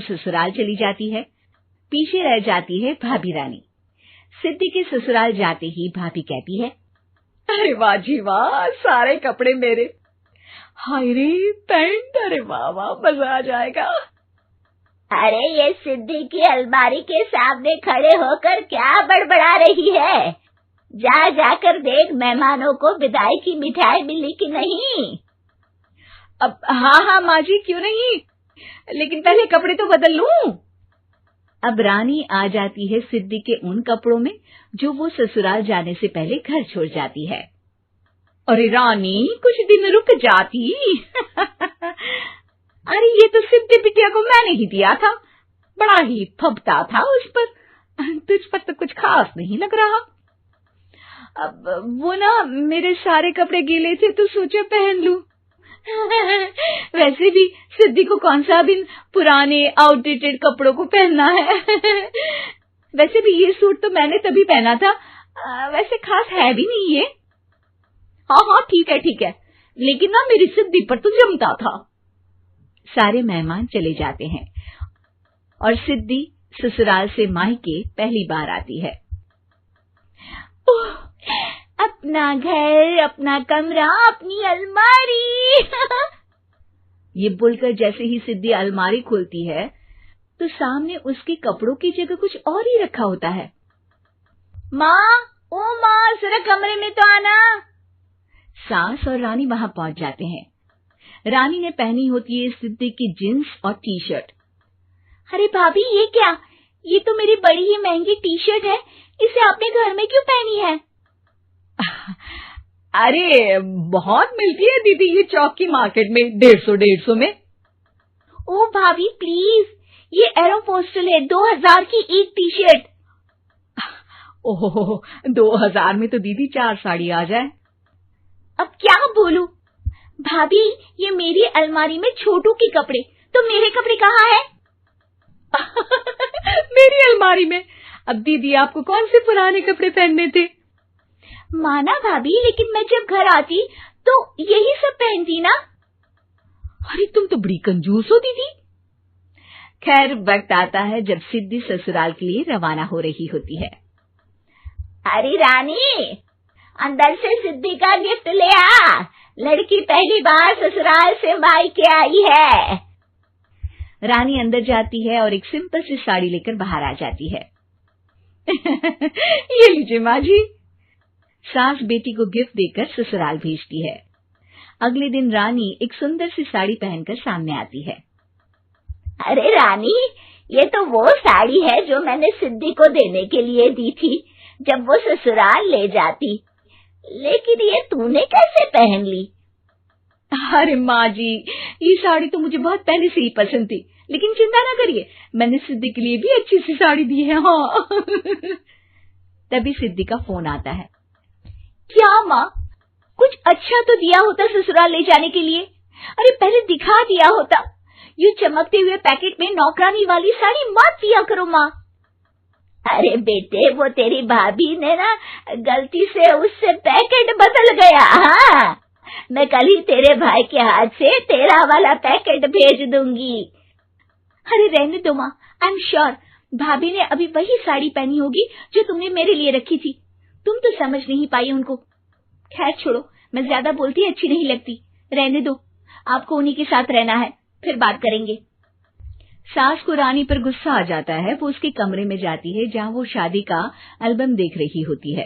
ससुराल चली जाती है। पीछे रह जाती है भाभी रानी। सिद्धि के ससुराल जाते ही भाभी कहती है, अरे वाह जी वाह, सारे कपड़े मेरे। हाय रे पैंट, अरे वाह वाह, मजा आ जाएगा। अरे ये सिद्धि की अलमारी के सामने खड़े होकर क्या बड़बड़ा रही है? जाकर देख मेहमानों को विदाई की मिठाई मिली कि नहीं। अब हाँ माँ जी, क्यों नहीं, लेकिन पहले कपड़े तो बदल लूं। अब रानी आ जाती है सिद्धि के उन कपड़ों में जो वो ससुराल जाने से पहले घर छोड़ जाती है। अरे रानी, कुछ दिन रुक जाती। अरे ये तो सिद्धि बिटिया को मैंने ही दिया था, बड़ा ही फबता था उस पर, तुझ पर तो कुछ खास नहीं लग रहा। अब वो ना मेरे सारे कपड़े गीले थे तो सोचा पहन लूं। वैसे भी सिद्धि को कौन सा दिन पुराने आउटडेटेड कपड़ों को पहनना है। वैसे भी ये सूट तो मैंने तभी पहना था, वैसे खास है भी नहीं ये। हाँ ठीक है, लेकिन ना मेरी सिद्धि पर तो जमता था। सारे मेहमान चले जाते हैं और सिद्धि ससुराल से मायके पहली बार आती है। अपना घर, अपना कमरा, अपनी अलमारी। ये बोलकर जैसे ही सिद्धि अलमारी खोलती है तो सामने उसके कपड़ों की जगह कुछ और ही रखा होता है। माँ, जरा कमरे में तो आना। सास और रानी वहां पहुंच जाते हैं। रानी ने पहनी होती है सिद्धि की जींस और टी शर्ट। अरे भाभी, ये क्या? ये तो मेरी बड़ी ही महंगी टी शर्ट है, इसे आपने घर में क्यों पहनी है? अरे बहुत मिलती है दीदी ये चौक की मार्केट में, 150 में। ओ भाभी प्लीज, ये एरोपोस्टल है, 2000 की एक टी शर्ट। ओहो, 2000 में तो दीदी 4 साड़ी आ जाए। अब क्या बोलूं? भाभी, ये मेरी अलमारी में छोटू के कपड़े, तो मेरे कपड़े कहाँ हैं? मेरी अलमारी में? अब दीदी आपको कौन से पुराने कपड़े पहनने थे? माना भाभी, लेकिन मैं जब घर आती तो यही सब पहनती ना। अरे तुम तो बड़ी कंजूस हो दीदी। खैर, वक्त आता है जब सिद्धि ससुराल के लिए रवाना हो रही होती है। अरे रानी, अंदर से सिद्धि का गिफ्ट ले आ, लड़की पहली बार ससुराल से मायके आई है। रानी अंदर जाती है और एक सिंपल सी साड़ी लेकर बाहर आ जाती है। ये लीजिए माँ जी। सास बेटी को गिफ्ट देकर ससुराल भेजती है। अगले दिन रानी एक सुंदर सी साड़ी पहनकर सामने आती है। अरे रानी, ये तो वो साड़ी है जो मैंने सिद्धि को देने के लिए दी थी जब वो ससुराल ले जाती, लेकिन ये तूने कैसे पहन ली? अरे माँ जी, ये साड़ी तो मुझे बहुत पहले से ही पसंद थी, लेकिन चिंता ना करिए, मैंने सिद्धि के लिए भी अच्छी सी साड़ी दी है। हाँ। तभी सिद्धि का फोन आता है। क्या माँ, कुछ अच्छा तो दिया होता ससुराल ले जाने के लिए। अरे पहले दिखा दिया होता। ये चमकते हुए पैकेट में नौकरानी वाली साड़ी मत दिया करो माँ। अरे बेटे, वो तेरी भाभी ने ना गलती से उससे पैकेट बदल गया। हाँ, मैं कल ही तेरे भाई के हाथ से तेरा वाला पैकेट भेज दूंगी। अरे रहने दो माँ, आई एम श्योर भाभी ने अभी वही साड़ी पहनी होगी जो तुमने मेरे लिए रखी थी। तुम तो समझ नहीं पाई उनको। खैर छोड़ो, मैं ज्यादा बोलती अच्छी नहीं लगती, रहने दो, आपको उन्हीं के साथ रहना है, फिर बात करेंगे। सास को रानी पर गुस्सा आ जाता है। वो उसके कमरे में जाती है जहाँ वो शादी का एल्बम देख रही होती है।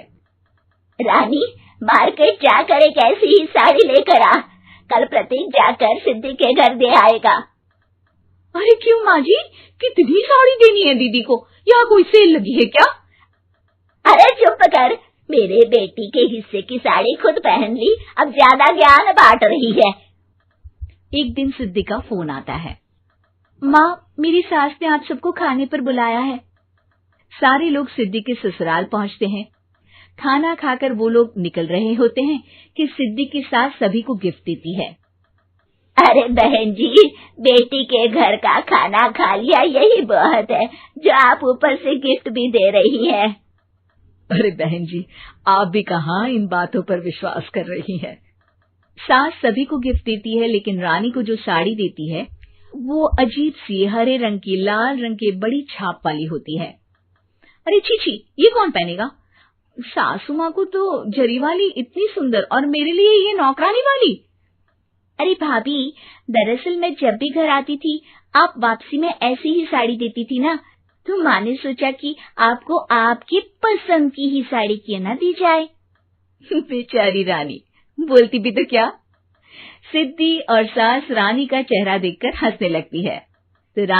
रानी, मार्केट जाकर एक ऐसी ही साड़ी लेकर आ, कल प्रतीक जाकर सिद्धि के घर दे आएगा। अरे क्यों माँ जी, कितनी साड़ी देनी है दीदी को? यहाँ कोई सेल लगी है क्या? अरे चुप कर, मेरे बेटी के हिस्से की साड़ी खुद पहन ली, अब ज्यादा ज्ञान बांट रही है। एक दिन सिद्धि का फोन आता है। माँ, मेरी सास ने आप सबको खाने पर बुलाया है। सारे लोग सिद्धि के ससुराल पहुँचते हैं। खाना खाकर वो लोग निकल रहे होते हैं कि सिद्धि की सास सभी को गिफ्ट देती है। अरे बहन जी, बेटी के घर का खाना खा लिया, यही बहुत है जो आप ऊपर से गिफ्ट भी दे रही है। अरे बहन जी, आप भी कहाँ इन बातों पर विश्वास कर रही हैं। सास सभी को गिफ्ट देती है, लेकिन रानी को जो साड़ी देती है वो अजीब सी हरे रंग की लाल रंग के बड़ी छाप वाली होती है। अरे छी, ये कौन पहनेगा? सासू माँ को तो जरी वाली इतनी सुंदर और मेरे लिए ये नौकरानी वाली। अरे भाभी, दरअसल मैं जब भी घर आती थी आप वापसी में ऐसी ही साड़ी देती थी ना, तो माँ ने सोचा कि आपको आपकी पसंद की ही साड़ी क्यों ना दी जाए। बेचारी रानी, बोलती भी तो क्या। सिद्धि और सास रानी का चेहरा देखकर हंसने लगती है। तो रानी